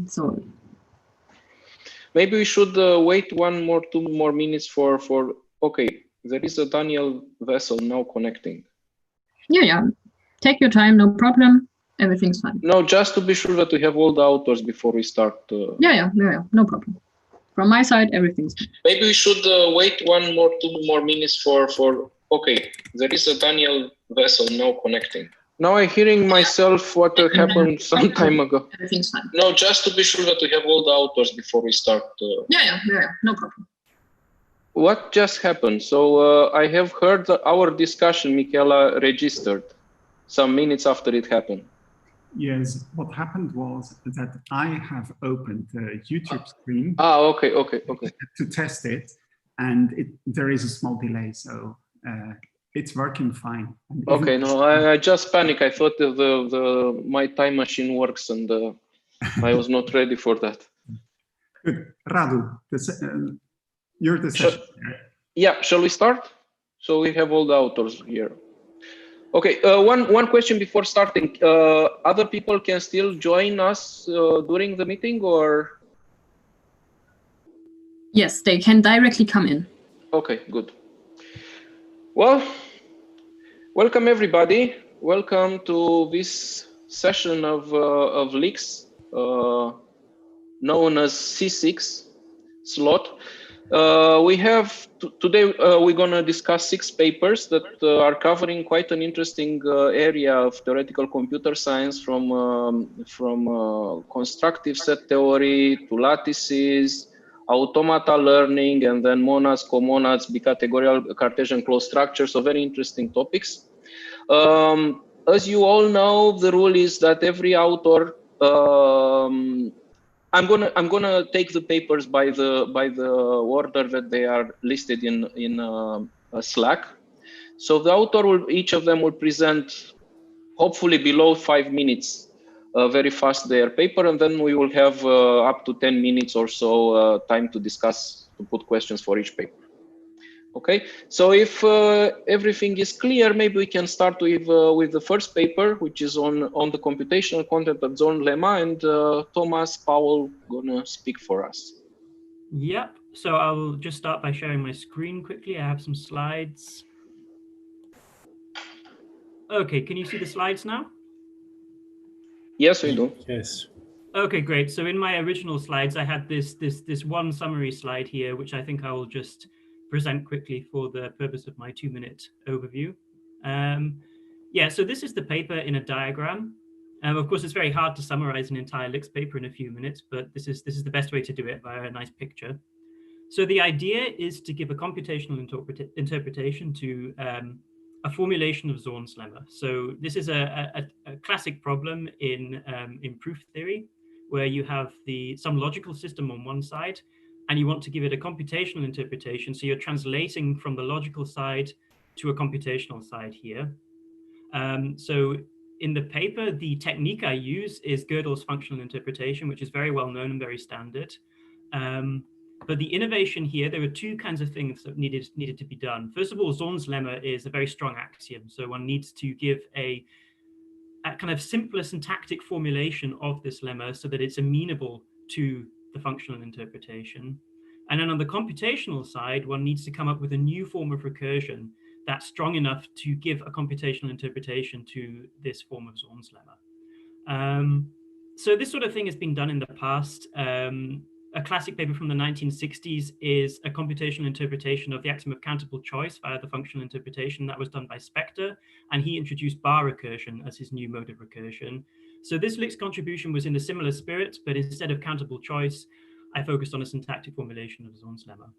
So maybe we should wait 2 more minutes for. Okay, there is a Daniel vessel now connecting. Yeah. Take your time, no problem. Everything's fine. No, just to be sure that we have all the authors before we start. Yeah, no problem. From my side, everything's fine. Maybe we should wait 2 more minutes for. Okay, there is a Daniel vessel now connecting. Now I'm hearing myself what happened some time ago. Everything's fine. No, just to be sure that we have all the authors before we start. Yeah, no problem. What just happened? So I have heard our discussion, Michaela, registered some minutes after it happened. Yes, what happened was that I have opened the YouTube screen. Okay. To test it, and there is a small delay, so it's working fine. Okay, no, I just panicked. I thought my time machine works, and I was not ready for that. Good, Radu, you're the session. Yeah, shall we start? So we have all the authors here. Okay, one question before starting. Other people can still join us during the meeting, or? Yes, they can directly come in. Okay, good. Well, welcome everybody. Welcome to this session of LICS, known as C6 slot. We have today we're going to discuss 6 papers that are covering quite an interesting area of theoretical computer science, from constructive set theory to lattices, automata learning, and then monads, comonads, bicategorical Cartesian closed structures. So very interesting topics. As you all know, the rule is that every author I'm gonna take the papers by the order that they are listed in Slack. So the author each of them will present, hopefully below 5 minutes, very fast their paper, and then we will have up to 10 minutes or so time to discuss, to put questions for each paper. Okay, so if everything is clear, maybe we can start with the first paper, which is on the computational content of Zorn lemma, and Thomas Powell gonna speak for us. Yep, so I'll just start by sharing my screen quickly. I have some slides. Okay, can you see the slides now? Yes, we do. Yes. Okay, great. So in my original slides, I had this one summary slide here, which I think I will just present quickly for the purpose of my 2-minute overview. Yeah, so this is the paper in a diagram. Of course, it's very hard to summarize an entire LICS paper in a few minutes, but this is the best way to do it via a nice picture. So the idea is to give a computational interpretation to a formulation of Zorn's lemma. So this is a classic problem in proof theory, where you have some logical system on one side, and you want to give it a computational interpretation. So you're translating from the logical side to a computational side here. So in the paper, the technique I use is Gödel's functional interpretation, which is very well known and very standard. But the innovation here, there were 2 kinds of things that needed to be done. First of all, Zorn's lemma is a very strong axiom. So one needs to give a kind of simpler syntactic formulation of this lemma so that it's amenable to the functional interpretation. And then on the computational side, one needs to come up with a new form of recursion that's strong enough to give a computational interpretation to this form of Zorn's lemma. So this sort of thing has been done in the past. A classic paper from the 1960s is a computational interpretation of the axiom of countable choice via the functional interpretation that was done by Spector, and he introduced bar recursion as his new mode of recursion. So this LICS contribution was in a similar spirit, but instead of countable choice, I focused on a syntactic formulation of Zorn's lemma.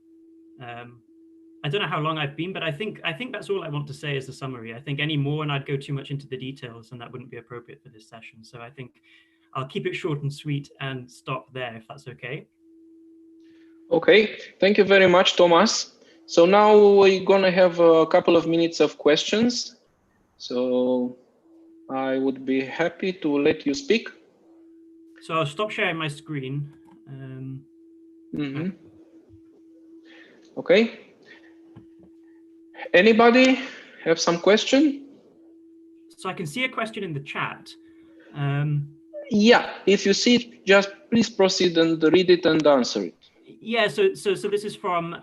I don't know how long I've been, but I think that's all I want to say as a summary. I think any more and I'd go too much into the details, and that wouldn't be appropriate for this session. So I think I'll keep it short and sweet and stop there, if that's okay. Okay, thank you very much, Thomas. So now we're gonna have a couple of minutes of questions. So I would be happy to let you speak. So I'll stop sharing my screen. Okay. Anybody have some question? So I can see a question in the chat. Yeah, if you see it, just please proceed and read it and answer it. Yeah, so this is from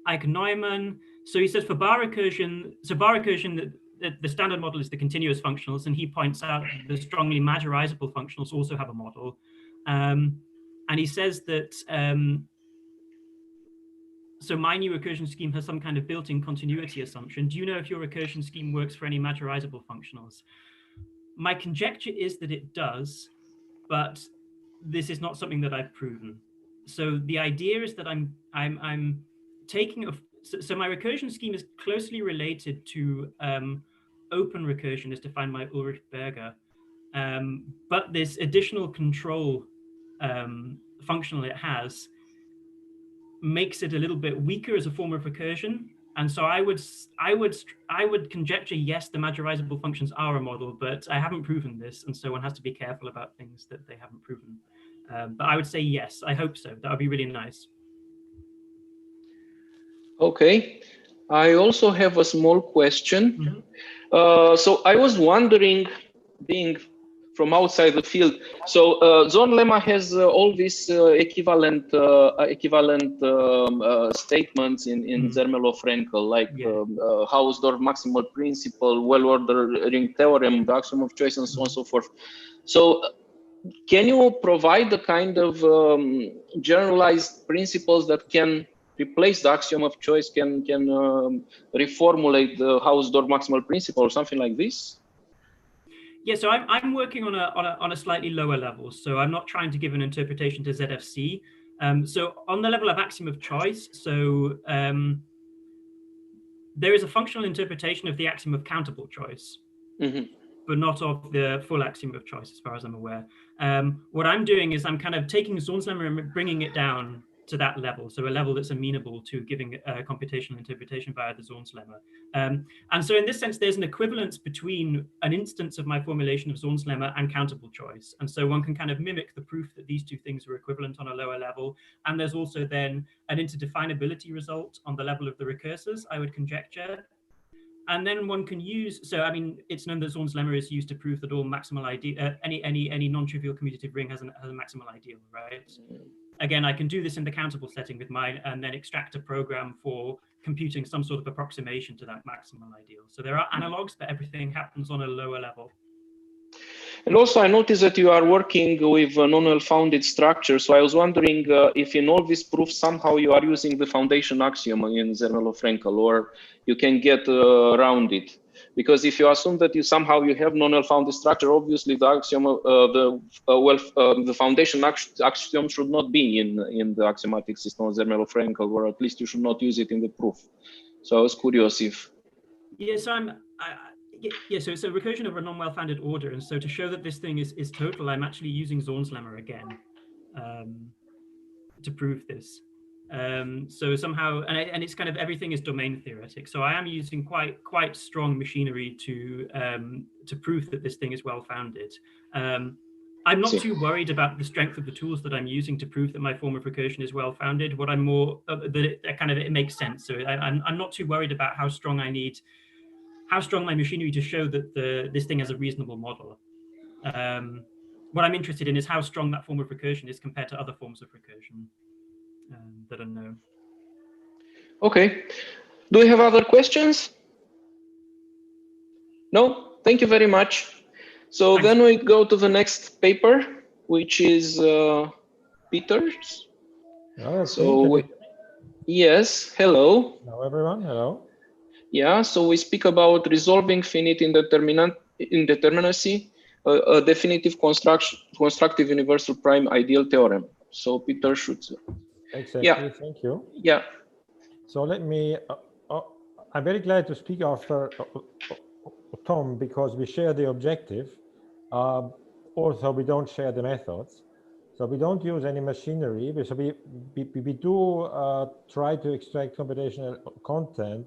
Ike Neumann. So he says for bar recursion, the standard model is the continuous functionals, and he points out the strongly majorizable functionals also have a model. And he says that so my new recursion scheme has some kind of built-in continuity assumption. Do you know if your recursion scheme works for any majorizable functionals? My conjecture is that it does, but this is not something that I've proven. So the idea is that I'm taking so my recursion scheme is closely related to open recursion as defined by Ulrich Berger, but this additional control functional it has makes it a little bit weaker as a form of recursion. And so I would conjecture, yes, the majorizable functions are a model, but I haven't proven this, and so one has to be careful about things that they haven't proven. But I would say yes, I hope so. That would be really nice. Okay, I also have a small question. So I was wondering, being from outside the field, so Zorn lemma has all these equivalent statements in Zermelo-Frankel, like Hausdorff maximal principle, well-ordering theorem, the axiom of choice, and so on and so forth. So can you provide the kind of generalized principles that can replace the axiom of choice, can reformulate the Hausdorff maximal principle or something like this? Yeah, so I'm working on a slightly lower level. So I'm not trying to give an interpretation to ZFC. So on the level of axiom of choice, so there is a functional interpretation of the axiom of countable choice, but not of the full axiom of choice, as far as I'm aware. What I'm doing is I'm kind of taking Zorn's lemma and bringing it down to that level, so a level that's amenable to giving a computational interpretation via the Zorn's lemma. And so in this sense, there's an equivalence between an instance of my formulation of Zorn's lemma and countable choice. And so one can kind of mimic the proof that these two things are equivalent on a lower level. And there's also then an interdefinability result on the level of the recursors, I would conjecture. And then one can use, so I mean, it's known that Zorn's lemma is used to prove that all maximal ideal, any non-trivial commutative ring has a maximal ideal, right? Again, I can do this in the countable setting with mine and then extract a program for computing some sort of approximation to that maximal ideal. So there are analogs, but everything happens on a lower level. And also, I noticed that you are working with non-well-founded structures. So I was wondering if in all these proofs, somehow you are using the foundation axiom in Zermelo-Frankel, or you can get around it. Because if you assume that you have non-well-founded structure, obviously the axiom, the foundation axiom should not be in the axiomatic system of Zermelo-Frankel, or at least you should not use it in the proof. So I was curious if. Yes, so it's a recursion of a non-well-founded order, and so to show that this thing is total, I'm actually using Zorn's lemma again to prove this. So somehow, and it's kind of everything is domain theoretic. So I am using quite strong machinery to prove that this thing is well-founded. I'm not too worried about the strength of the tools that I'm using to prove that my form of recursion is well-founded. What I'm more that it makes sense. So I'm not too worried about how strong my machinery to show that this thing has a reasonable model. What I'm interested in is how strong that form of recursion is compared to other forms of recursion that are known. Okay. Do we have other questions? No? Thank you very much. So Thanks. Then we go to the next paper, which is Peter's. Yes, hello. Hello, everyone. Hello. Yeah, so we speak about resolving finite indeterminacy, a definitive constructive universal prime ideal theorem. So Peter should. Exactly. Yeah. Thank you. Yeah. So let me. I'm very glad to speak after Tom because we share the objective. Also, we don't share the methods. So we don't use any machinery. So we do try to extract computational content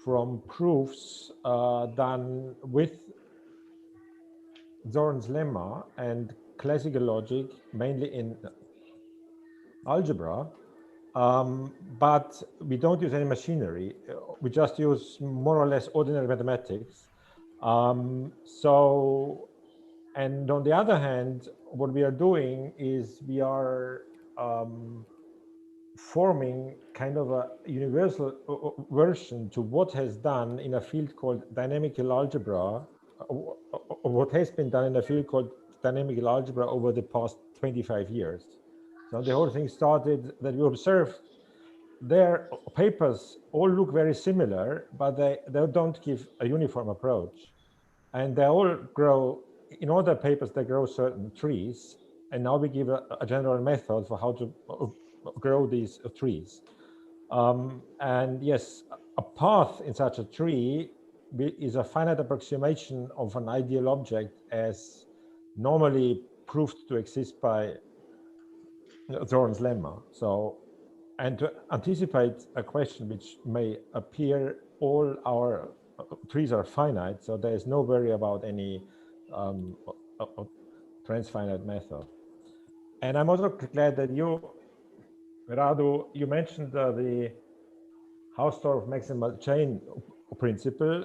from proofs done with Zorn's lemma and classical logic, mainly in algebra, but we don't use any machinery. We just use more or less ordinary mathematics. And on the other hand, what we are doing is we are forming kind of a universal version to what has done in a field called dynamical algebra, what has been done in a field called dynamical algebra over the past 25 years. So the whole thing started that we observed their papers all look very similar, but they don't give a uniform approach. And they all grow, in all their papers, they grow certain trees. And now we give a general method for how to grow these trees. And yes, a path in such a tree is a finite approximation of an ideal object as normally proved to exist by Zorn's lemma. So, and to anticipate a question which may appear, all our trees are finite, so there is no worry about any transfinite method. And I'm also glad that you, Radu, you mentioned the Hausdorff maximal chain principle.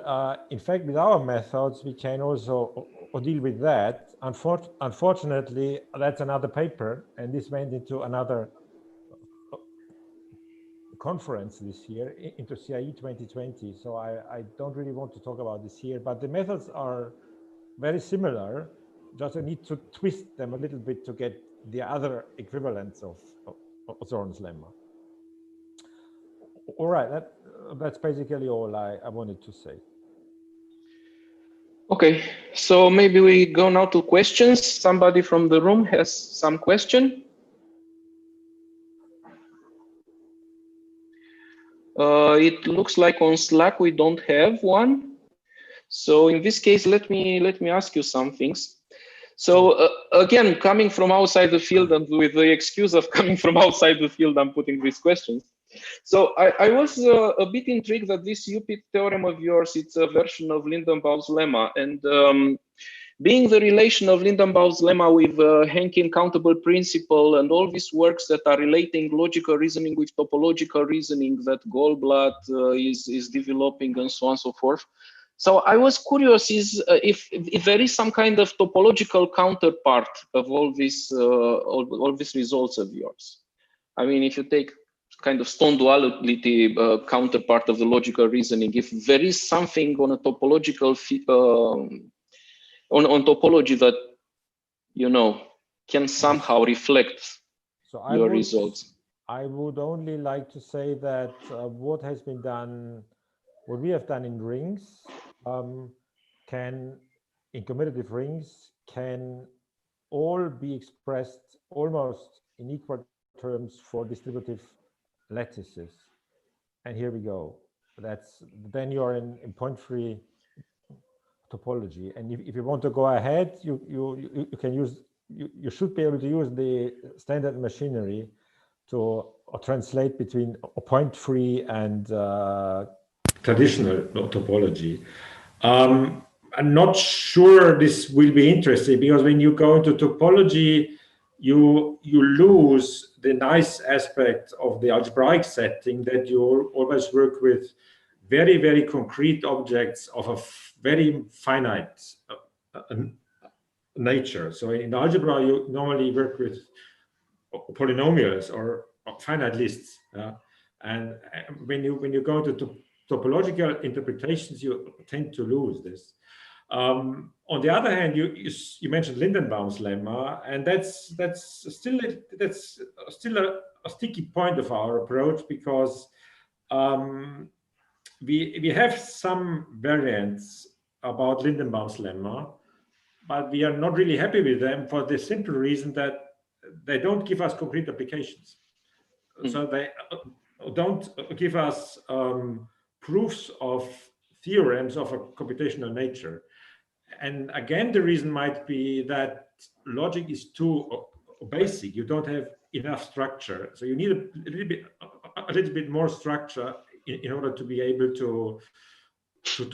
In fact, with our methods, we can also deal with that. Unfortunately, that's another paper, and this went into another conference this year, into CIE 2020. So I don't really want to talk about this here, but the methods are very similar. Just I need to twist them a little bit to get the other equivalents of Zorn's lemma. All right, that's basically all I wanted to say. Okay, so maybe we go now to questions. Somebody from the room has some question? It looks like on Slack we don't have one. So in this case, let me ask you some things. So again, coming from outside the field, and with the excuse of coming from outside the field, I'm putting these questions. So I was a bit intrigued that this UP theorem of yours, it's a version of Lindenbaum's lemma, and being the relation of Lindenbaum's lemma with Henkin countable principle and all these works that are relating logical reasoning with topological reasoning that Goldblatt is developing and so on and so forth. So I was curious if there is some kind of topological counterpart of all these results of yours. I mean, if you take kind of stone duality counterpart of the logical reasoning, if there is something on a topological on topology that, you know, can somehow reflect your results. I would only like to say that what has been done, what we have done in rings, in commutative rings, can all be expressed almost in equal terms for distributive lattices. And here we go. Then you're in point-free topology. And if you want to go ahead, you can use, you should be able to use the standard machinery to translate between point-free and traditional topology. I'm not sure this will be interesting, because when you go into topology, you lose the nice aspect of the algebraic setting, that you always work with very, very concrete objects of a very finite nature. So in algebra, you normally work with polynomials or finite lists. And when you go to topological interpretations, you tend to lose this. On the other hand, you mentioned Lindenbaum's lemma, and that's still a sticky point of our approach, because we have some variants about Lindenbaum's lemma, but we are not really happy with them for the simple reason that they don't give us concrete applications. So they don't give us proofs of theorems of a computational nature. And again, the reason might be that logic is too basic. You don't have enough structure. So you need a little bit more structure in order to be able to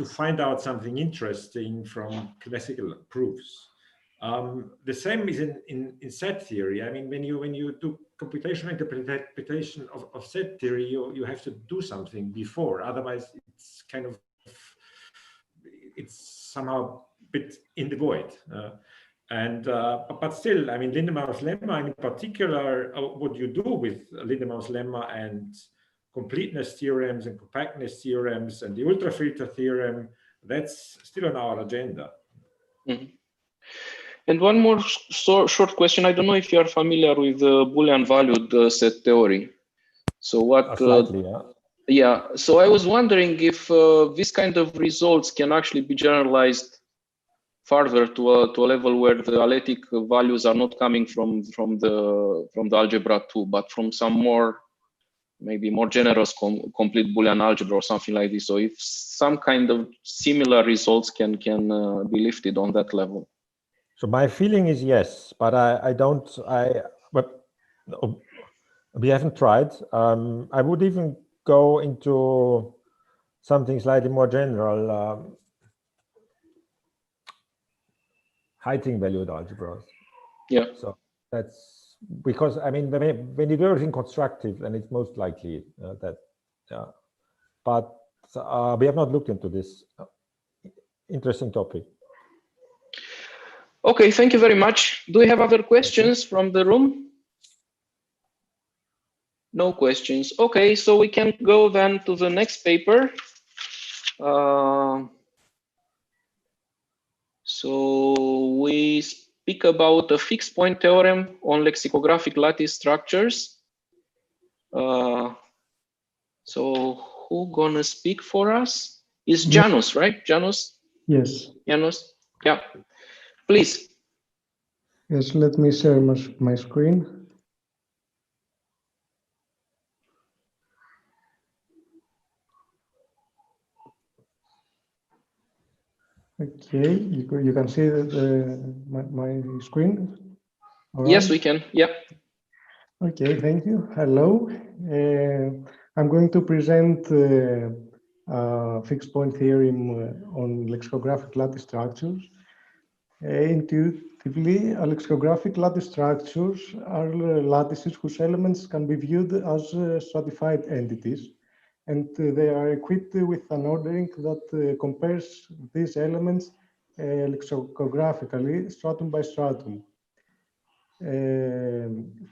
find out something interesting from classical proofs. The same is in set theory. I mean, when you do computational interpretation of set theory, you have to do something before. Otherwise, it's somehow a bit in the void. And but still, I mean, Lindemann's lemma in particular, what you do with Lindemann's lemma and completeness theorems and compactness theorems and the ultrafilter theorem, that's still on our agenda. Mm-hmm. And one more short question. I don't know if you are familiar with the Boolean valued set theory. So what? Slightly, yeah. Yeah. So I was wondering if this kind of results can actually be generalized further to a level where the analytic values are not coming from the algebra 2, but from some more, maybe more generous complete Boolean algebra or something like this. So if some kind of similar results can be lifted on that level. So my feeling is yes, but but we haven't tried. I would even go into something slightly more general, heighting valued algebras. Yeah. So that's because, I mean, when you do everything constructive, then it's most likely that, yeah. But we have not looked into this interesting topic. Okay, thank you very much. Do we have other questions from the room? No questions. Okay, so we can go then to the next paper. So we speak about a fixed point theorem on lexicographic lattice structures. So who gonna speak for us? Is Janus, right? Janus? Yes. Janus? Yeah. Please. Yes, let me share my screen. Okay, you can see my screen? All Yes, right. we can. Yeah. Okay, thank you. Hello. I'm going to present fixed point theorem on lexicographic lattice structures. Intuitively, lexicographic lattice structures are lattices whose elements can be viewed as stratified entities, and they are equipped with an ordering that compares these elements lexicographically, stratum by stratum.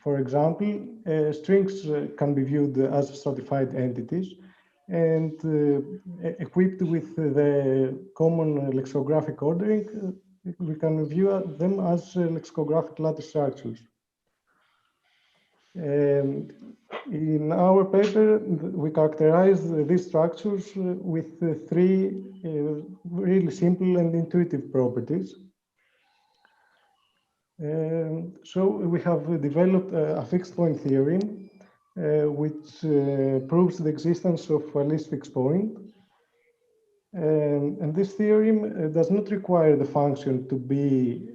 For example, strings can be viewed as stratified entities, and equipped with the common lexicographic ordering, we can view them as lexicographic lattice structures. In our paper, we characterize these structures with three really simple and intuitive properties. So we have developed a fixed point theorem, which proves the existence of a least fixed point. And this theorem does not require the function to be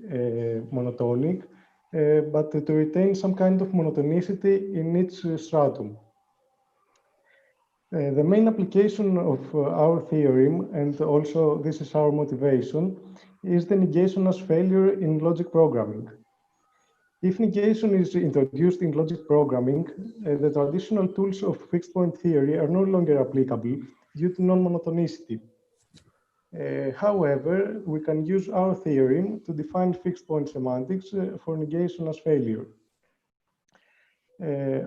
monotonic, but to retain some kind of monotonicity in each stratum. The main application of our theorem, and also this is our motivation, is the negation as failure in logic programming. If negation is introduced in logic programming, the traditional tools of fixed point theory are no longer applicable due to non-monotonicity. However, we can use our theorem to define fixed point semantics for negation as failure.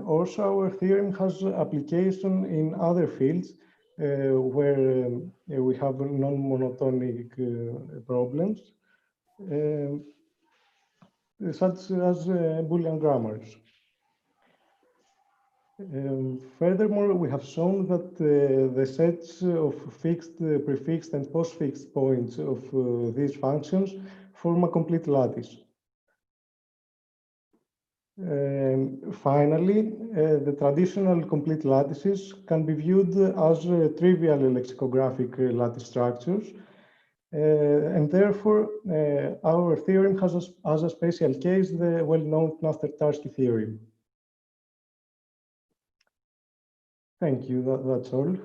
Also, our theorem has application in other fields where we have non-monotonic problems, such as Boolean grammars. Furthermore, we have shown that the sets of fixed, prefixed, and postfixed points of these functions form a complete lattice. Finally, the traditional complete lattices can be viewed as trivial lexicographic lattice structures, and therefore our theorem has as a special case the well-known Knaster-Tarski theorem. Thank you. That's all.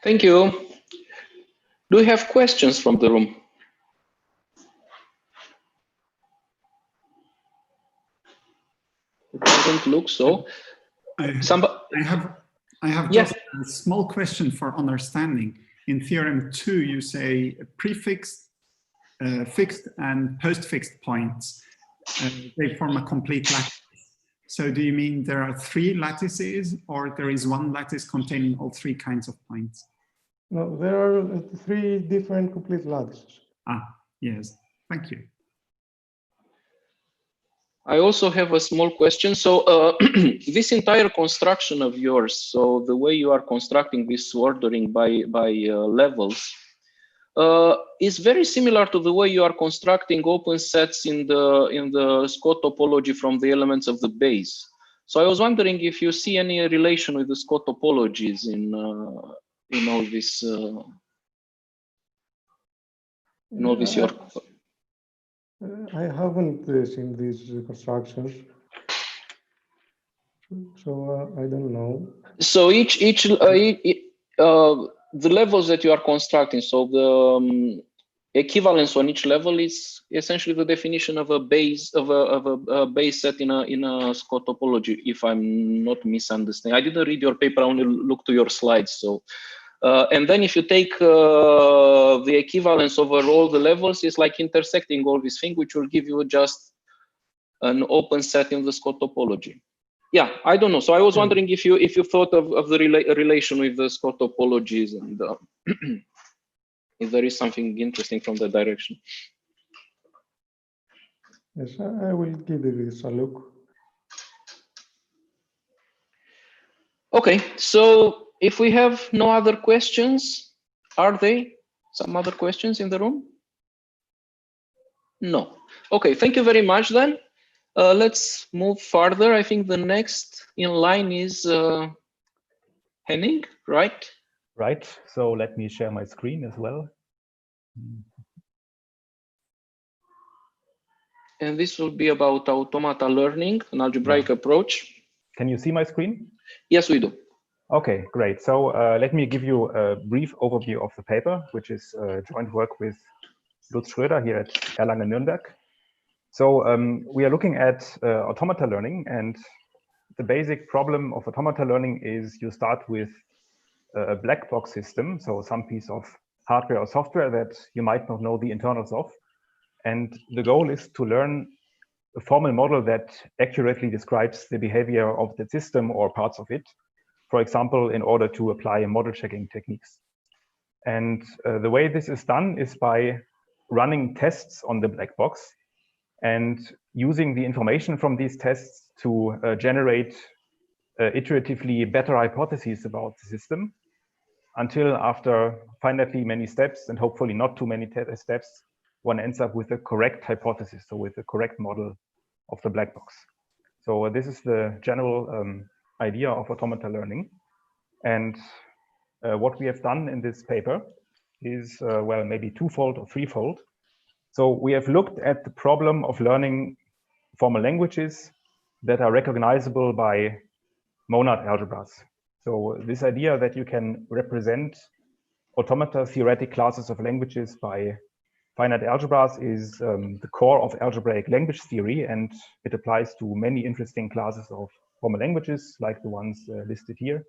Thank you. Do we have questions from the room? It doesn't look so. I have Yes. just a small question for understanding. in theorem 2, you say prefixed, fixed, and postfixed points. They form a complete lattice. So do you mean there are 3 lattices, or there is one lattice containing all 3 kinds of points? No, there are 3 different complete lattices. Ah, yes. Thank you. I also have a small question. So this entire construction of yours, so the way you are constructing this ordering by levels, is very similar to the way you are constructing open sets in the Scott topology from the elements of the base. So I was wondering if you see any relation with the Scott topologies in all this your. I haven't seen these constructions, so I don't know. So the levels that you are constructing, so the equivalence on each level is essentially the definition of a base of a base set in a Scott topology. If I'm not misunderstanding, I didn't read your paper. I only looked to your slides. So. And then if you take the equivalence over all the levels, it's like intersecting all this thing, which will give you just an open set in the Scott topology. Yeah, I don't know. So I was wondering if you thought of the relation with the Scott topologies, and if there is something interesting from that direction. Yes, I will give this a look. Okay, so if we have no other questions, are there some other questions in the room? No. Okay, thank you very much then. Let's move further. I think the next in line is Henning, right? Right. So let me share my screen as well. And this will be about automata learning, an algebraic approach. Can you see my screen? Yes, we do. Okay, great. So let me give you a brief overview of the paper, which is joint work with Lutz Schröder here at Erlangen-Nürnberg. So we are looking at automata learning, and the basic problem of automata learning is you start with a black box system, so some piece of hardware or software that you might not know the internals of. And the goal is to learn a formal model that accurately describes the behavior of the system or parts of it, for example, in order to apply model checking techniques. And the way this is done is by running tests on the black box and using the information from these tests to generate iteratively better hypotheses about the system, until after finitely many steps, and hopefully not too many steps, one ends up with a correct hypothesis, so with a correct model of the black box. So this is the general idea of automata learning. And what we have done in this paper is, well, maybe twofold or threefold. So we have looked at the problem of learning formal languages that are recognizable by monad algebras. So this idea that you can represent automata theoretic classes of languages by finite algebras is the core of algebraic language theory, and it applies to many interesting classes of formal languages like the ones listed here.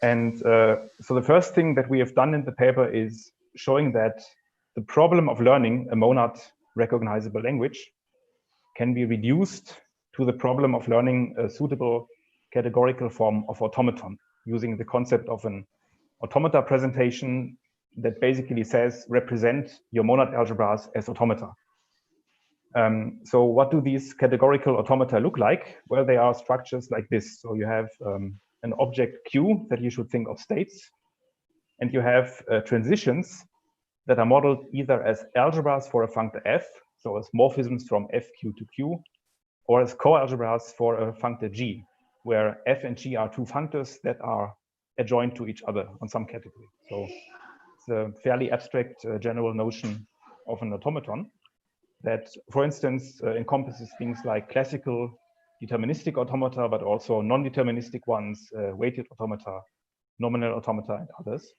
And so the first thing that we have done in the paper is showing that the problem of learning a monad recognizable language can be reduced to the problem of learning a suitable categorical form of automaton, using the concept of an automata presentation that basically says represent your monad algebras as automata. So what do these categorical automata look like? Well, they are structures like this. So you have an object Q that you should think of states, and you have transitions that are modeled either as algebras for a functor f, so as morphisms from fq to q, or as coalgebras for a functor g, where f and g are two functors that are adjoined to each other on some category. So it's a fairly abstract general notion of an automaton that, for instance, encompasses things like classical deterministic automata, but also non-deterministic ones, weighted automata, nominal automata, and others.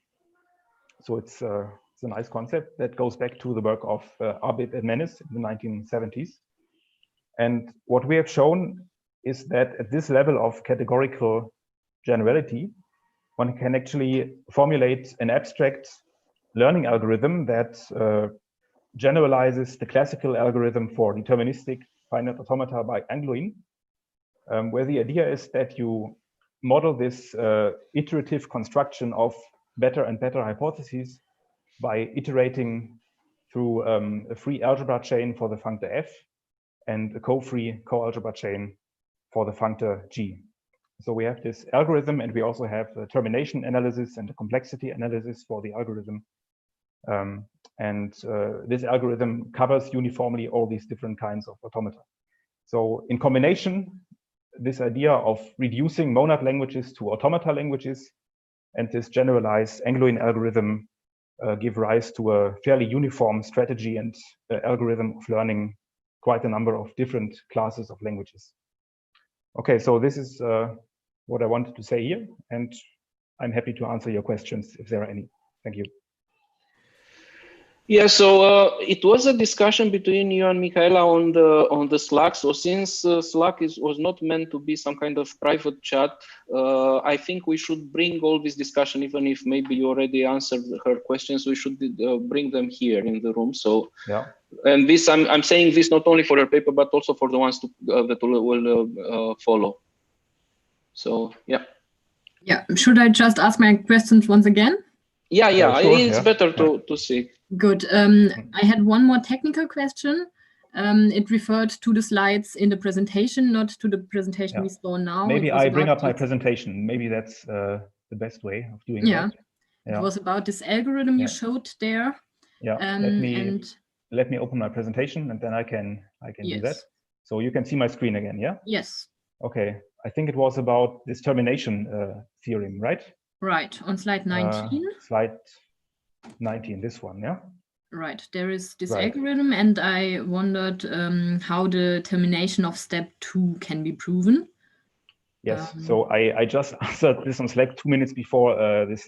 So it's a nice concept that goes back to the work of Arbib and Menes in the 1970s. And what we have shown is that at this level of categorical generality, one can actually formulate an abstract learning algorithm that generalizes the classical algorithm for deterministic finite automata by Angloin, where the idea is that you model this iterative construction of better and better hypotheses by iterating through a free algebra chain for the functor f and a co-free co-algebra chain for the functor g. So we have this algorithm, and we also have a termination analysis and a complexity analysis for the algorithm. This algorithm covers uniformly all these different kinds of automata. So in combination, this idea of reducing monad languages to automata languages and this generalized Angloin algorithm give rise to a fairly uniform strategy and algorithm of learning quite a number of different classes of languages. Okay, so this is what I wanted to say here, and I'm happy to answer your questions if there are any. Thank you. Yeah, so it was a discussion between you and Michaela on the Slack. So since Slack was not meant to be some kind of private chat, I think we should bring all this discussion, even if maybe you already answered her questions, we should bring them here in the room. So yeah, and this I'm saying this not only for your paper but also for the ones that will follow. So yeah. Yeah, should I just ask my questions once again? Yeah, sure, it's better to see. Good. I had one more technical question. It referred to the slides in the presentation, not to the presentation we saw now. Maybe I bring up my presentation. Maybe that's the best way of doing that. It was about this algorithm you showed there. Yeah. Let me open my presentation, and then I can do that. So you can see my screen again. Yeah. Yes. Okay. I think it was about this termination theorem, right? Right, on slide 19. Slide 19, this one, yeah? Right, there is this algorithm, and I wondered how the termination of step 2 can be proven. Yes, so I just answered this on Slack 2 minutes before this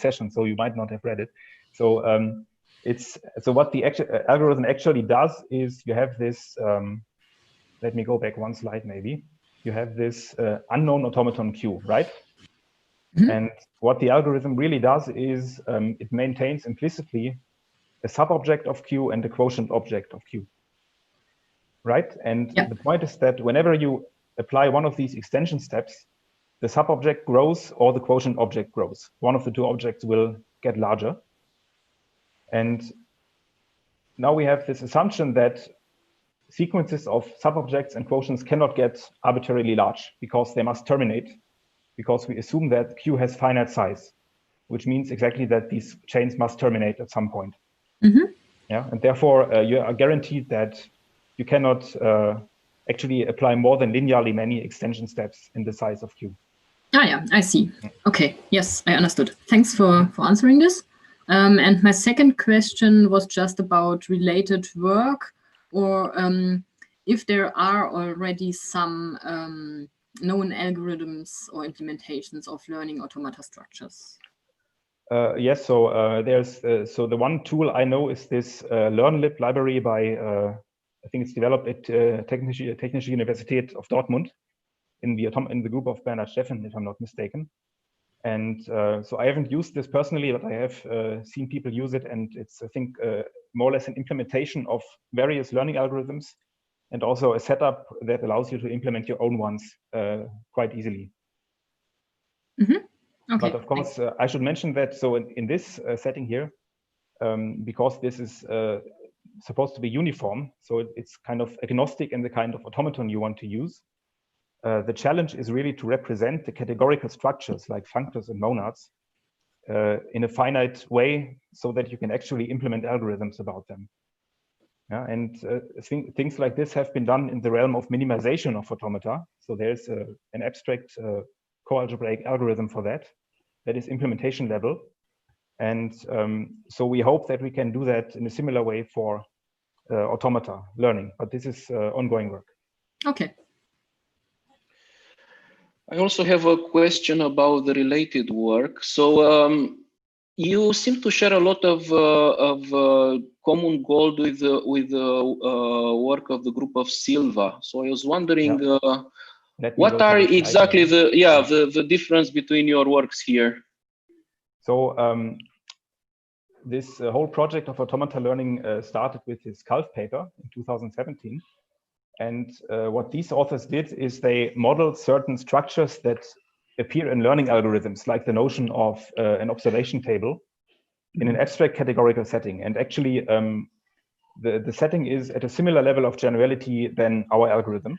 session, so you might not have read it. So so what the algorithm actually does is you have this, let me go back one slide maybe. You have this unknown automaton Q, right? Mm-hmm. And what the algorithm really does is it maintains implicitly a subobject of Q and a quotient object of Q, right? And the point is that whenever you apply one of these extension steps, the subobject grows or the quotient object grows. One of the two objects will get larger. And now we have this assumption that sequences of subobjects and quotients cannot get arbitrarily large because they must terminate, because we assume that Q has finite size, which means exactly that these chains must terminate at some point. Mm-hmm. Yeah, and therefore you are guaranteed that you cannot actually apply more than linearly many extension steps in the size of Q. Ah, yeah, I see. Okay, yes, I understood. Thanks for answering this. And my second question was just about related work, or if there are already some known algorithms or implementations of learning automata structures. Yes, so there's so the one tool I know is this LearnLib library by I think it's developed at Technische Universität of Dortmund in the group of Bernhard Steffen, if I'm not mistaken. And so I haven't used this personally, but I have seen people use it, and it's I think more or less an implementation of various learning algorithms, and also a setup that allows you to implement your own ones quite easily. Mm-hmm. Okay. But of course, I should mention that, so in this setting here, because this is supposed to be uniform, so it's kind of agnostic in the kind of automaton you want to use, the challenge is really to represent the categorical structures like functors and monads in a finite way so that you can actually implement algorithms about them. Yeah, and things like this have been done in the realm of minimization of automata. So there's an abstract co-algebraic algorithm for that is implementation level. And so we hope that we can do that in a similar way for automata learning, but this is ongoing work. Okay. I also have a question about the related work. So you seem to share a lot of common goal with the work of the group of Silva. So I was wondering what are exactly the difference between your works here? So this whole project of automata learning started with this Kalf paper in 2017. And what these authors did is they modeled certain structures that appear in learning algorithms, like the notion of an observation table in an abstract categorical setting. And actually, the setting is at a similar level of generality than our algorithm.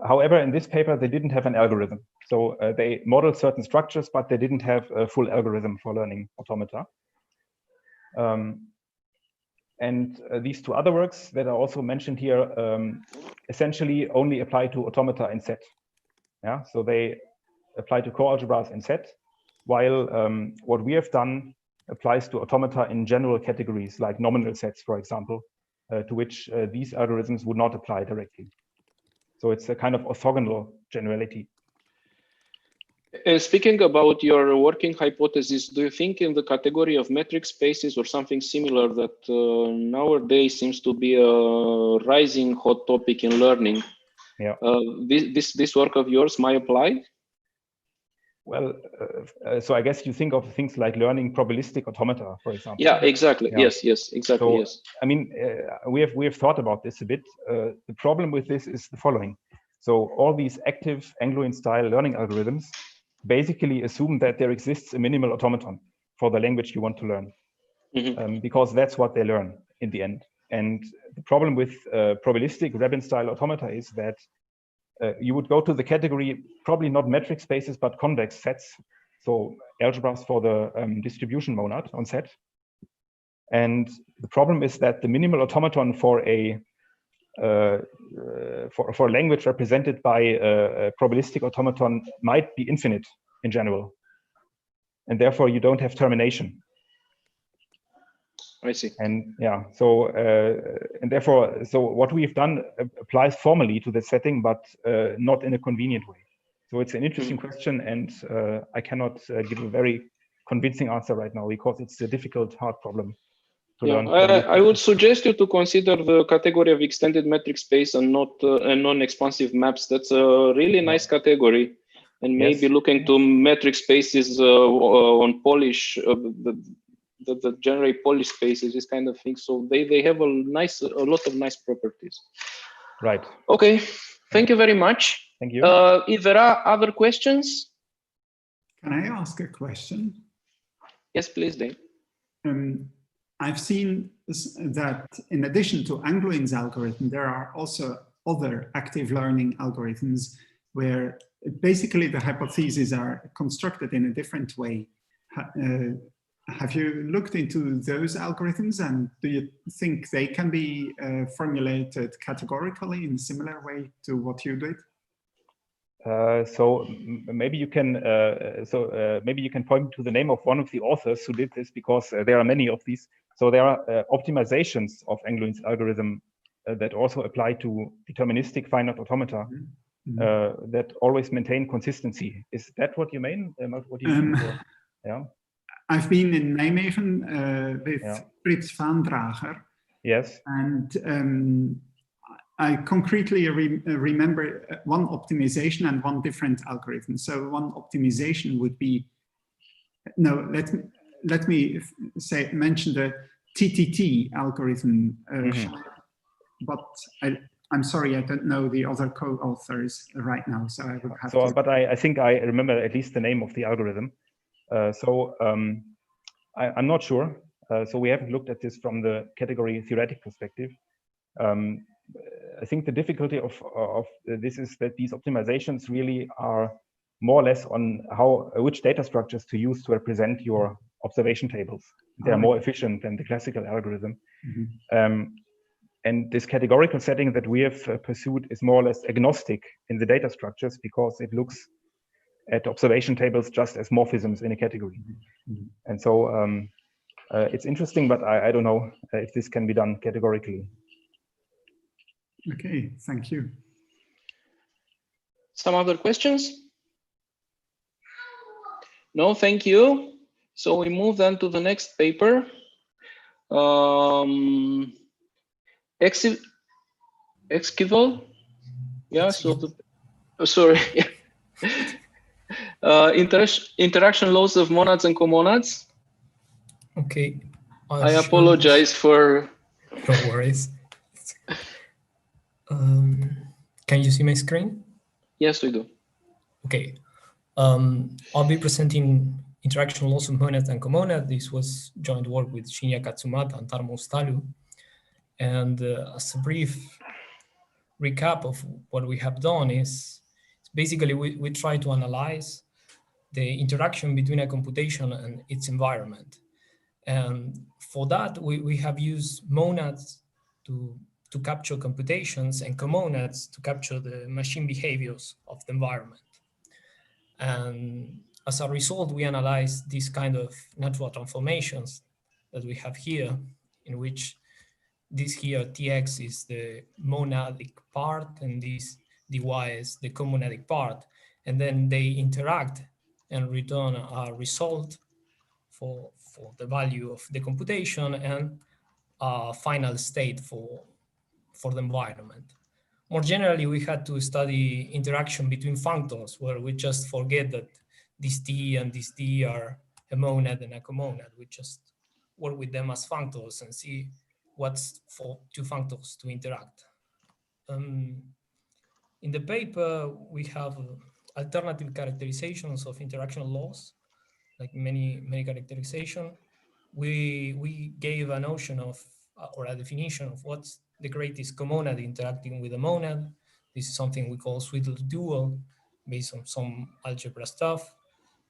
However, in this paper, they didn't have an algorithm. So they modeled certain structures, but they didn't have a full algorithm for learning automata. And these two other works that are also mentioned here essentially only apply to automata in set. Yeah, so they apply to core algebras in set, while what we have done applies to automata in general categories like nominal sets, for example, to which these algorithms would not apply directly. So it's a kind of orthogonal generality. Speaking about your working hypothesis, do you think in the category of metric spaces or something similar that nowadays seems to be a rising hot topic in learning? Yeah. This work of yours might apply? Well, so I guess you think of things like learning probabilistic automata, for example. Yeah, exactly. Yeah. Yes, exactly. So, yes. I mean, we have thought about this a bit. The problem with this is the following. So all these active Angloin style learning algorithms basically assume that there exists a minimal automaton for the language you want to learn, because that's what they learn in the end. And the problem with probabilistic Rabin style automata is that you would go to the category, probably not metric spaces, but convex sets. So algebras for the distribution monad on set. And the problem is that the minimal automaton for a for language represented by a probabilistic automaton might be infinite in general. And therefore you don't have termination. I see. And yeah, so and therefore, so what we've done applies formally to the setting, but not in a convenient way. So it's an interesting question, and I cannot give a very convincing answer right now because it's a difficult, hard problem to learn. I would suggest you to consider the category of extended metric space and not non-expansive maps. That's a really nice category, and maybe looking to metric spaces on Polish. The generate Polish spaces, this kind of thing. So they have a lot of nice properties. Right. Okay. Thank you very much. Thank you. If there are other questions. Can I ask a question? Yes, please, Dave. I've seen that in addition to Angloin's algorithm, there are also other active learning algorithms where basically the hypotheses are constructed in a different way. Have you looked into those algorithms, and do you think they can be formulated categorically in a similar way to what you did? So maybe you can maybe you can point to the name of one of the authors who did this, because there are many of these. So there are optimizations of Angloin's algorithm that also apply to deterministic finite automata that always maintain consistency. Is that what you mean? What do you mean? Yeah. I've been in Nijmegen with Frits Vaandrager. Yes. And I concretely remember one optimization and one different algorithm. So one optimization would be, no, let me mention the TTT algorithm, but I'm sorry, I don't know the other co-authors right now, so I would have to. But I think I remember at least the name of the algorithm. I'm not sure. So we haven't looked at this from the category theoretic perspective. I think the difficulty of this is that these optimizations really are more or less on which data structures to use to represent your observation tables. They are more efficient than the classical algorithm. And this categorical setting that we have pursued is more or less agnostic in the data structures, because it looks at observation tables just as morphisms in a category. And so it's interesting, but I don't know if this can be done categorically. Okay, thank you. Some other questions? No, thank you. So we move then to the next paper. Excival. Yeah, so sorry. Interaction laws of monads and comonads. Okay. I apologize for... No worries. Can you see my screen? Yes, we do. Okay. I'll be presenting interaction laws of monads and comonads. This was joint work with Shinya Katsumata and Tarmo Stalu. And as a brief recap of what we have done is basically we try to analyze the interaction between a computation and its environment. And for that, we have used monads to capture computations and comonads to capture the machine behaviors of the environment. And as a result, we analyze these kind of natural transformations that we have here, in which this here, Tx is the monadic part, and this dy is the comonadic part. And then they interact and return a result for the value of the computation and a final state for the environment. More generally, we had to study interaction between functors, where we just forget that this T and this D are a monad and a comonad. We just work with them as functors and see what's for two functors to interact. In the paper, we have alternative characterizations of interaction laws, like many characterization. We gave a notion of, or a definition of what's the greatest comonad interacting with a monad. This is something we call Sweetler dual, based on some algebra stuff.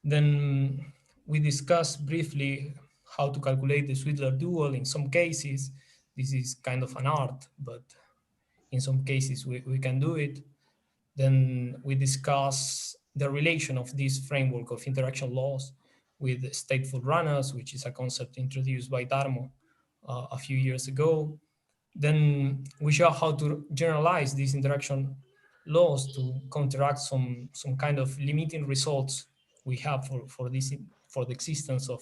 Then we discussed briefly how to calculate the Sweetler dual. In some cases, this is kind of an art, but in some cases we can do it. Then we discuss the relation of this framework of interaction laws with stateful runners, which is a concept introduced by Tarmo a few years ago. Then we show how to generalize these interaction laws to counteract some kind of limiting results we have for the existence of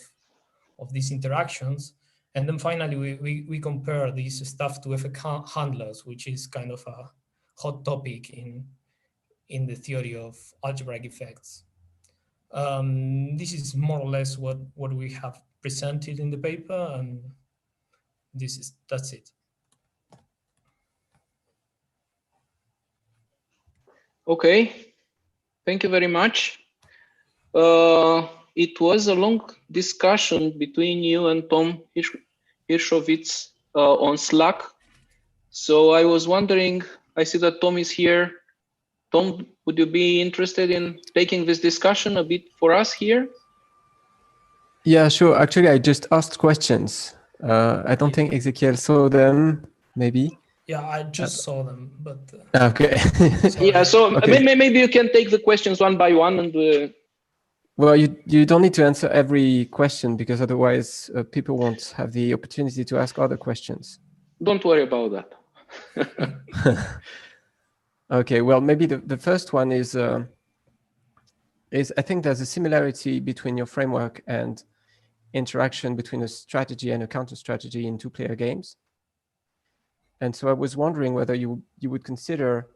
these interactions. And then finally, we compare this stuff to effect handlers, which is kind of a hot topic in the theory of algebraic effects. This is more or less what we have presented in the paper, and that's it. Okay, thank you very much. It was a long discussion between you and Tom Hirschowitz on Slack. So I was wondering, I see that Tom is here. Tom, would you be interested in taking this discussion a bit for us here? Yeah, sure. Actually, I just asked questions. I don't think Ezekiel saw them, maybe. Yeah, I just saw them, but... Okay. Yeah, so okay. maybe you can take the questions one by one. And well, you don't need to answer every question, because otherwise people won't have the opportunity to ask other questions. Don't worry about that. Okay, well, maybe the first one is I think there's a similarity between your framework and interaction between a strategy and a counter strategy in two-player games. And so I was wondering whether you would consider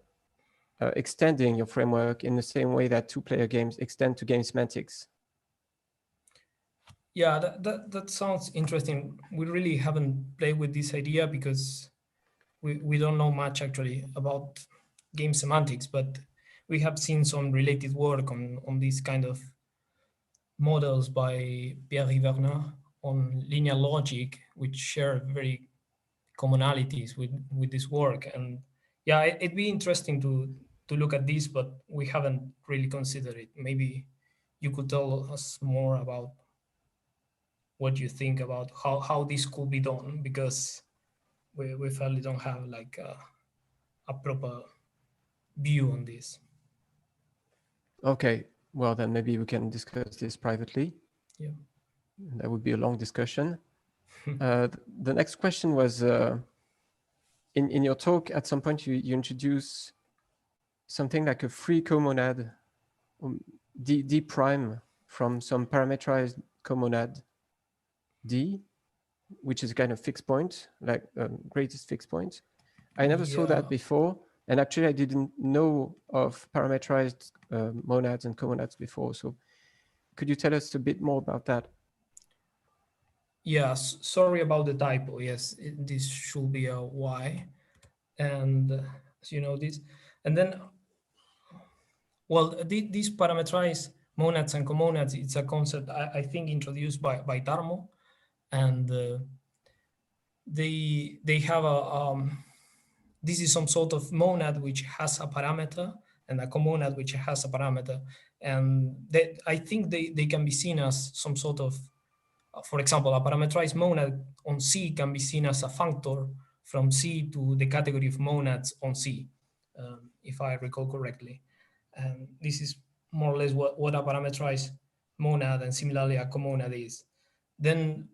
extending your framework in the same way that two-player games extend to game semantics. Yeah, that sounds interesting. We really haven't played with this idea because we don't know much actually about game semantics, but we have seen some related work on these kind of models by Pierre Riverna on linear logic, which share very commonalities with this work. And yeah, it'd be interesting to look at this, but we haven't really considered it. Maybe you could tell us more about what you think about how this could be done, because we fairly don't have like a proper view on this. Okay, well then maybe we can discuss this privately. Yeah, that would be a long discussion. The next question was, in your talk at some point you introduce something like a free comonad, D prime, from some parameterized comonad D, which is a kind of fixed point, like greatest fixed point. I never saw that before. And actually, I didn't know of parameterized monads and comonads before. So could you tell us a bit more about that? Yes, sorry about the typo. Yes, this should be a Y. And as you know this, and then, well, these parameterized monads and comonads, it's a concept I think introduced by Tarmo, and they have a, this is some sort of monad which has a parameter and a comonad which has a parameter. And I think they can be seen as some sort of, for example, a parameterized monad on C can be seen as a functor from C to the category of monads on C, if I recall correctly. And this is more or less what a parameterized monad and similarly a comonad is. Then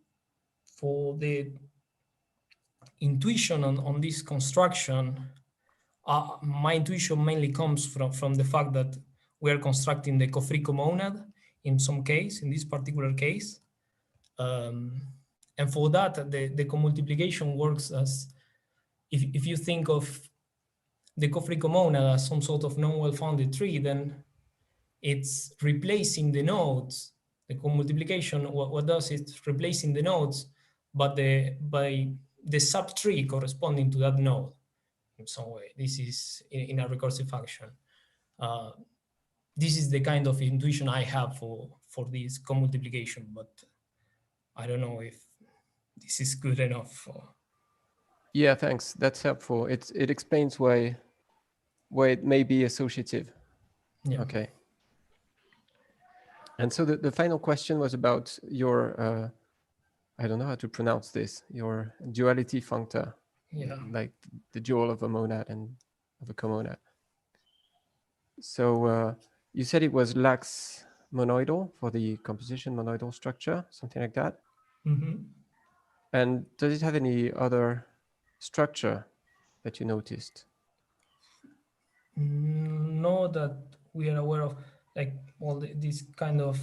for the intuition on this construction, my intuition mainly comes from the fact that we are constructing the co-free comonad in some case, in this particular case. And for that, the co-multiplication works as, if you think of the co-free comonad as some sort of non-well-founded tree, then it's replacing the nodes. The co-multiplication, what does it's replacing the nodes, but by the subtree corresponding to that node in some way. This is in a recursive function. This is the kind of intuition I have for this co-multiplication, but I don't know if this is good enough. Yeah, thanks. That's helpful. It explains why it may be associative. Yeah. Okay. And so the final question was about your, I don't know how to pronounce this, your duality functor. Yeah. Like the dual of a monad and of a comonad. So you said it was LICS monoidal for the composition monoidal structure, something like that. Mm-hmm. And does it have any other structure that you noticed? No, that we are aware of, like, well, this kind of,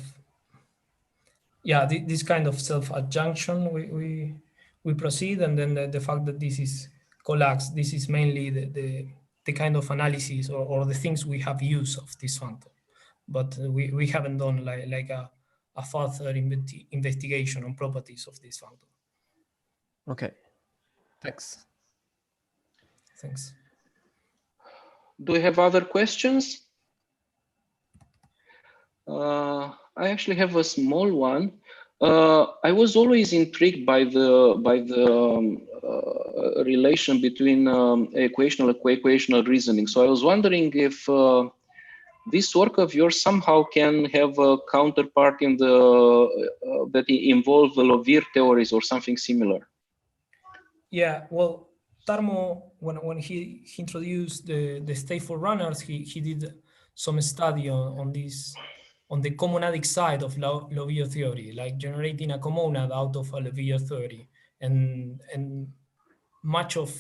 yeah, this kind of self-adjunction we proceed, and then the fact that this is collapsed, this is mainly the kind of analysis or the things we have used of this functor, but we haven't done like a further investigation on properties of this functor. Okay, thanks. Thanks. Do we have other questions? I actually have a small one. I was always intrigued by the relation between equational and co-equational reasoning. So I was wondering if this work of yours somehow can have a counterpart in the that involve the Liouville theories or something similar. Yeah, well, Tarmo, when he introduced the stateful runners, he did some study on this, on the comonadic side of Liouville theory, like generating a comonad out of a Liouville theory, and much of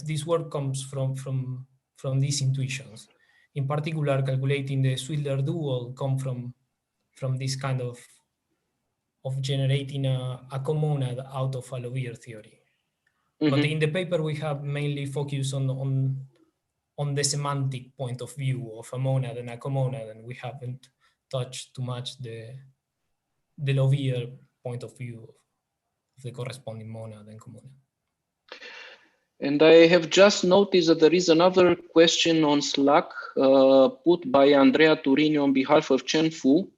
this work comes from these intuitions. In particular, calculating the Swidler dual come from this kind of generating a comonad out of a Liouville theory. Mm-hmm. But in the paper, we have mainly focused on the semantic point of view of a monad and a comonad, and we haven't touched too much the Liouville point of view of the corresponding monad and comonad. And I have just noticed that there is another question on Slack put by Andrea Turini on behalf of Chen Fu.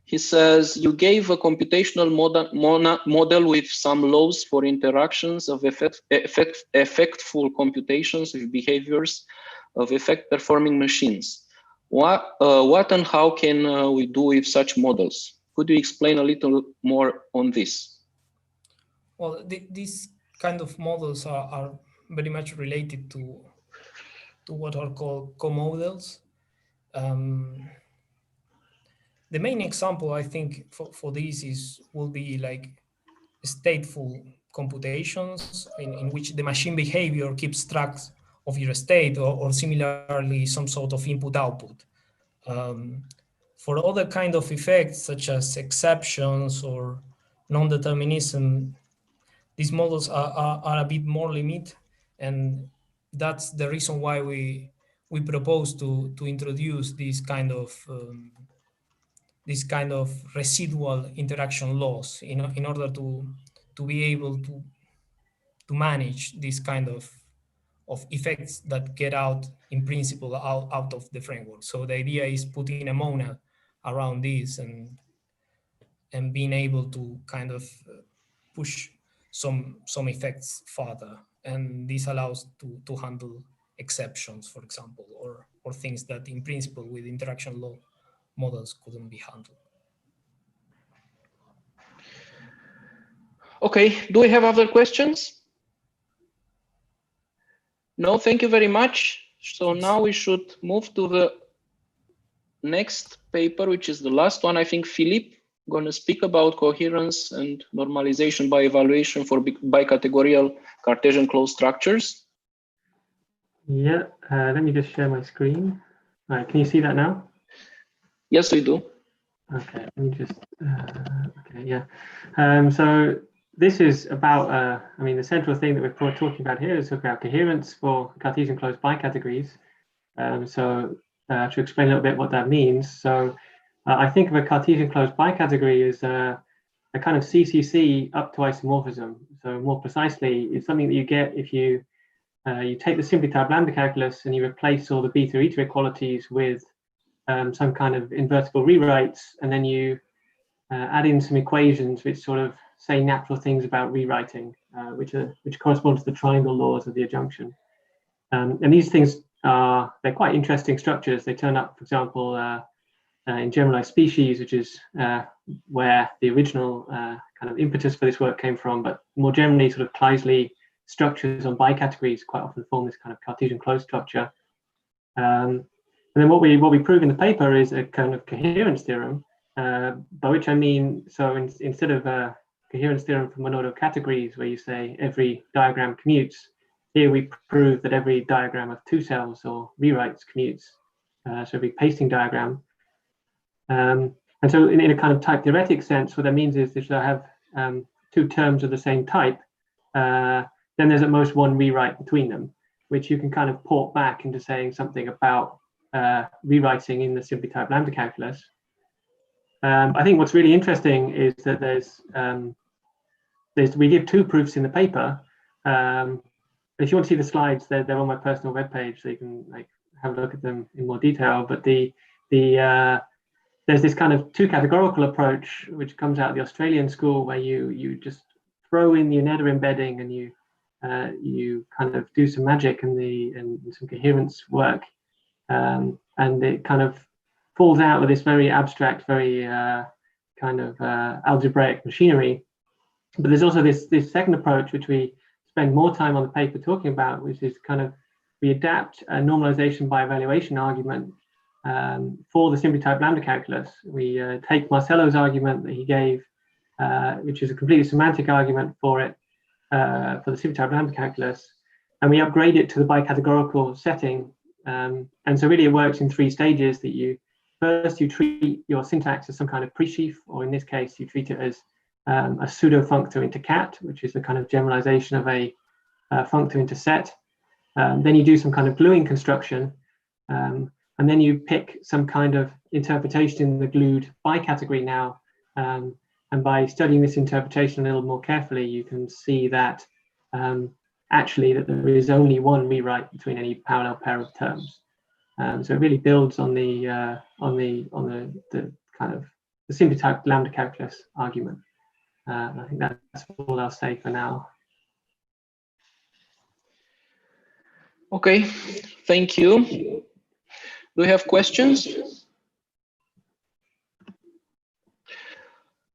He says, you gave a computational model with some laws for interactions of effectful computations with behaviors of effect-performing machines. What and how can we do with such models? Could you explain a little more on this? Well, these kind of models are very much related to what are called co-models. The main example, I think, for this will be like stateful computations in which the machine behavior keeps track of your state, or similarly some sort of input-output. For other kind of effects, such as exceptions or non-determinism, these models are a bit more limited, and that's the reason why we we propose to introduce this kind of residual interaction laws in order to be able to manage this kind of effects that get out in principle out of the framework. So the idea is putting a monad around this and being able to kind of push some effects further. And this allows to handle exceptions, for example, or things that in principle with interaction law models couldn't be handled. Okay, do we have other questions? No, thank you very much. So now we should move to the next paper, which is the last one. I think Philippe going to speak about coherence and normalization by evaluation for bicategorical Cartesian closed structures. Yeah, let me just share my screen. All right, can you see that now? Yes, we do. Okay, let me just, okay, yeah. So this is about, I mean, the central thing that we're talking about here is about coherence for Cartesian closed bicategories. To explain a little bit what that means. So I think of a Cartesian closed bicategory as a kind of CCC up to isomorphism. So more precisely, it's something that you get if you take the simply type lambda calculus and you replace all the beta eta equalities with some kind of invertible rewrites, and then you add in some equations which sort of say natural things about rewriting, which correspond to the triangle laws of the adjunction. And these things they're quite interesting structures. They turn up, for example, in generalized species, which is where the original kind of impetus for this work came from. But more generally, sort of Kleisli structures on bicategories quite often form this kind of Cartesian closed structure. And then what we prove in the paper is a kind of coherence theorem, by which I mean, so instead of a coherence theorem for monodal categories, where you say every diagram commutes, here we prove that every diagram of two cells or rewrites commutes, so every pasting diagram. And so in a kind of type theoretic sense, what that means is that I have two terms of the same type, then there's at most one rewrite between them, which you can kind of port back into saying something about rewriting in the simply type lambda calculus. I think what's really interesting is that we give two proofs in the paper. If you want to see the slides, they're on my personal webpage, so you can like have a look at them in more detail. But there's this kind of two categorical approach which comes out of the Australian school, where you just throw in the Uneda embedding and you kind of do some magic and some coherence work, and it kind of falls out with this very abstract, very kind of algebraic machinery. But there's also this second approach which we spend more time on the paper talking about, which is kind of we adapt a normalization by evaluation argument for the simply type lambda calculus. We take Marcello's argument that he gave, which is a completely semantic argument for it, for the simply type lambda calculus, and we upgrade it to the bicategorical setting. And so really it works in three stages. That first you treat your syntax as some kind of presheaf, or in this case you treat it as a pseudo functor into cat, which is the kind of generalization of a functor into set. Then you do some kind of gluing construction, and then you pick some kind of interpretation in the glued bicategory now. And by studying this interpretation a little more carefully, you can see that actually that there is only one rewrite between any parallel pair of terms. So it really builds on the kind of the simply type lambda calculus argument. I think that's all I'll say for now. Okay, thank you. Do we have questions?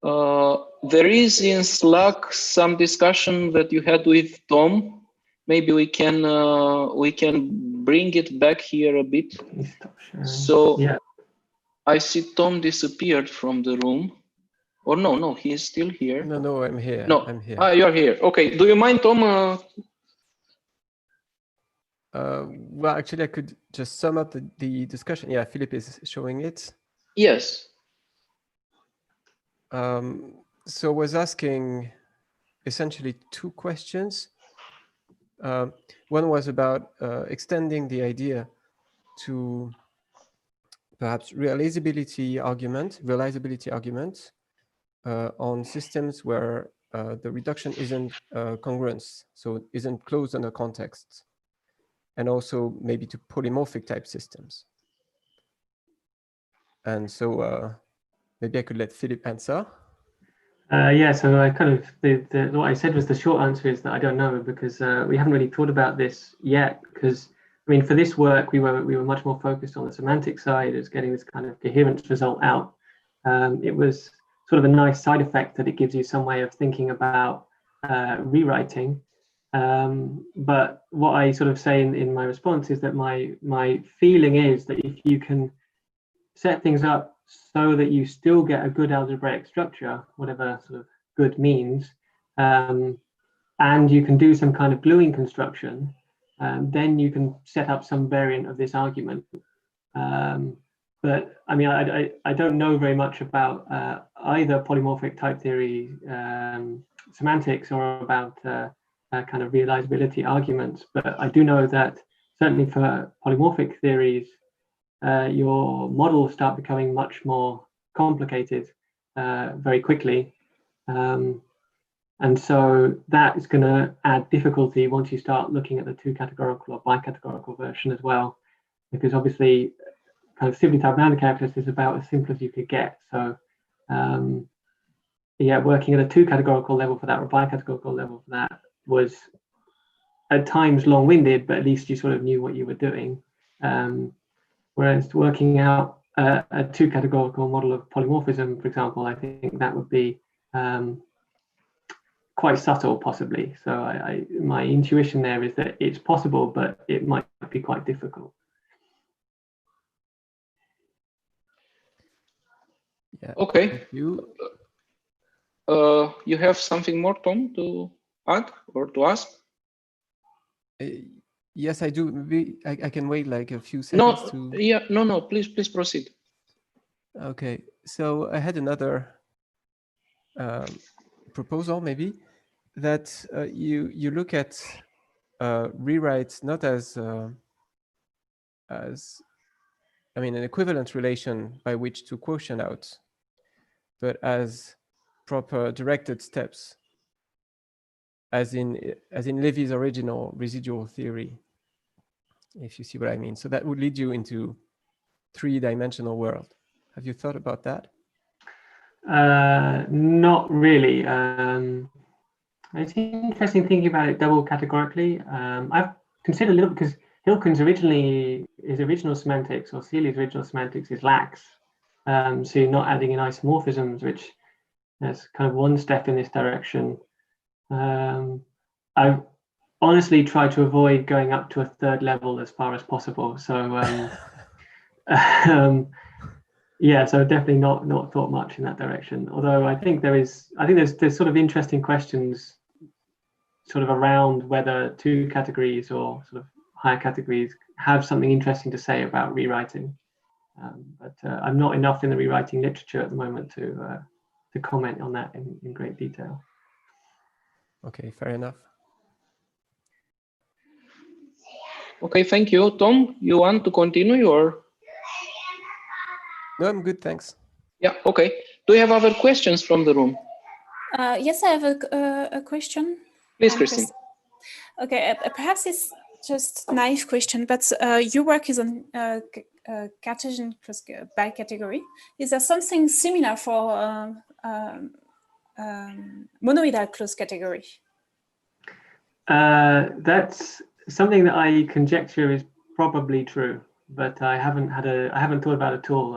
There is in Slack some discussion that you had with Tom. Maybe we can bring it back here a bit. So yeah. I see Tom disappeared from the room. Or no, he is still here. No, I'm here. No, I'm here. You're here. Okay. Do you mind, Tom? Well, actually, I could just sum up the discussion. Yeah, Philippe is showing it. Yes. So I was asking essentially two questions. One was about extending the idea to perhaps realizability argument on systems where the reduction isn't congruent, so isn't closed under context, and also maybe to polymorphic type systems. And so maybe I could let Philip answer. Yeah, so I kind of, what I said was the short answer is that I don't know, because we haven't really thought about this yet, because I mean, for this work, we were much more focused on the semantic side as getting this kind of coherence result out. It was sort of a nice side effect that it gives you some way of thinking about rewriting. But what I sort of say in my response is that my feeling is that if you can set things up so that you still get a good algebraic structure, whatever sort of good means, and you can do some kind of gluing construction, then you can set up some variant of this argument. But I mean, I don't know very much about either polymorphic type theory semantics or about kind of realizability arguments. But I do know that certainly for polymorphic theories, your models start becoming much more complicated very quickly. And so that is going to add difficulty once you start looking at the two categorical or bicategorical version as well, because obviously kind of simply type random characters is about as simple as you could get. So yeah, working at a two categorical level for that or bicategorical level for that was at times long-winded, but at least you sort of knew what you were doing. Whereas working out a two categorical model of polymorphism, for example, I think that would be quite subtle, possibly. So my intuition there is that it's possible, but it might be quite difficult. Yeah. Okay. Thank you. You have something more, Tom, to add or to ask? Yes, I do. Maybe I can wait like a few seconds No, yeah, no, please proceed. Okay, so I had another proposal, maybe, that you look at rewrites not as I mean an equivalent relation by which to quotient out, but as proper directed steps, as in Levy's original residual theory, if you see what I mean. So that would lead you into three-dimensional world. Have you thought about that? Not really. It's interesting thinking about it double categorically. I've considered a little because Hilken's original semantics, or Seeley's original semantics, is LICS. So you're not adding in isomorphisms, which is kind of one step in this direction. I honestly try to avoid going up to a third level as far as possible. So yeah, so definitely not thought much in that direction. Although I think there's sort of interesting questions sort of around whether two categories or sort of higher categories have something interesting to say about rewriting. But I'm not enough in the rewriting literature at the moment to comment on that in great detail. Okay, fair enough. Okay, thank you. Tom, you want to continue or? No, I'm good, thanks. Yeah, okay. Do you have other questions from the room? Yes, I have a question. Please, Christine. Okay, perhaps it's just a naive question, but your work is on Cartesian bicategory. Is there something similar for monoidal closed category? That's something that I conjecture is probably true, but I haven't thought about it at all.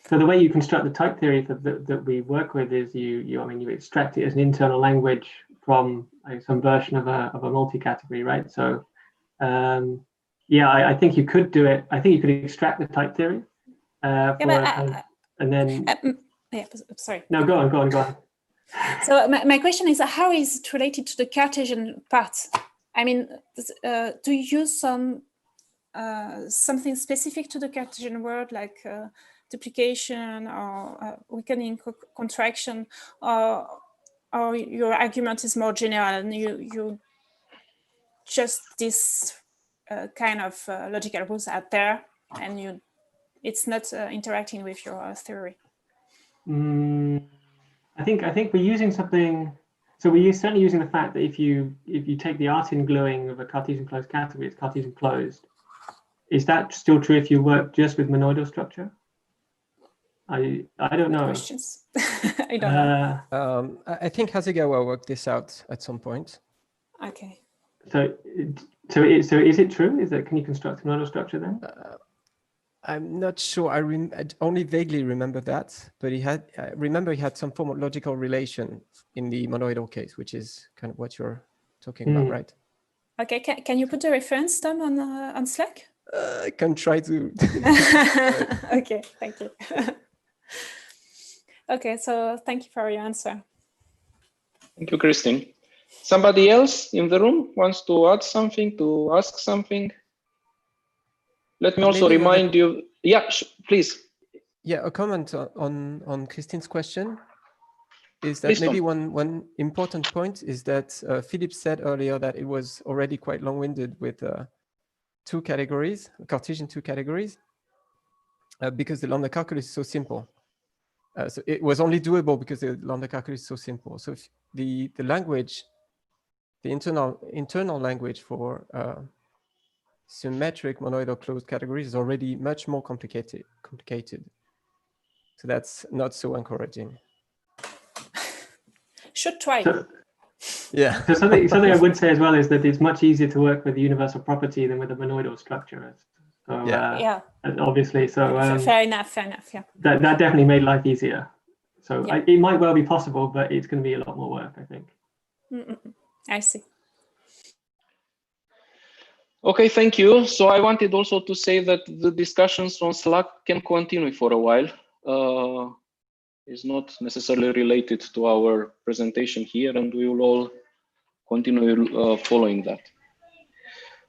So the way you construct the type theory that we work with is you extract it as an internal language from some version of a multi-category, right? So yeah, I think you could do it. I think you could extract the type theory and then. Yeah, sorry. No, go on. So my question is, how is it related to the Cartesian part? I mean, do you use something specific to the Cartesian world, like duplication or weakening contraction, or your argument is more general and you just this kind of logical rules out there, and it's not interacting with your theory. I think we're using something. So we're certainly using the fact that if you take the Artin gluing of a Cartesian closed category, it's Cartesian closed. Is that still true if you work just with monoidal structure? I don't know. Questions? I don't know. I think Hasegawa worked this out at some point. Okay. So is it true? Can you construct a monoidal structure then? I'm not sure. I only vaguely remember that, but I remember he had some form of logical relation in the monoidal case, which is kind of what you're talking about, right? Okay. Can you put the reference, Tom, on Slack? I can try to. Okay. Thank you. Okay. So thank you for your answer. Thank you, Christine. Somebody else in the room wants to add something, to ask something? Let me also remind you. Yeah, please. Yeah, a comment on Christine's question is that Please, maybe Tom. one important point is that Philip said earlier that it was already quite long-winded with two categories, Cartesian two categories, because the lambda calculus is so simple. So it was only doable because the lambda calculus is so simple. So if the language, the internal language for symmetric monoidal closed categories is already much more complicated. So that's not so encouraging. Should try. Yeah. So something I would say as well is that it's much easier to work with the universal property than with a monoidal structure. So, yeah. Obviously. So fair enough. Yeah. That definitely made life easier. So Yeah. it might well be possible, but it's going to be a lot more work, I think. I see. Okay, thank you. So I wanted also to say that the discussions on Slack can continue for a while. It's not necessarily related to our presentation here, and we will all continue following that.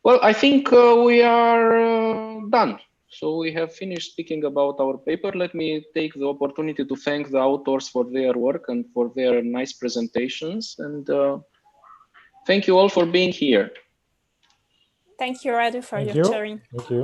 Well, I think we are done. So we have finished speaking about our paper. Let me take the opportunity to thank the authors for their work and for their nice presentations. And thank you all for being here. Thank you, Radu, for your sharing. Thank you.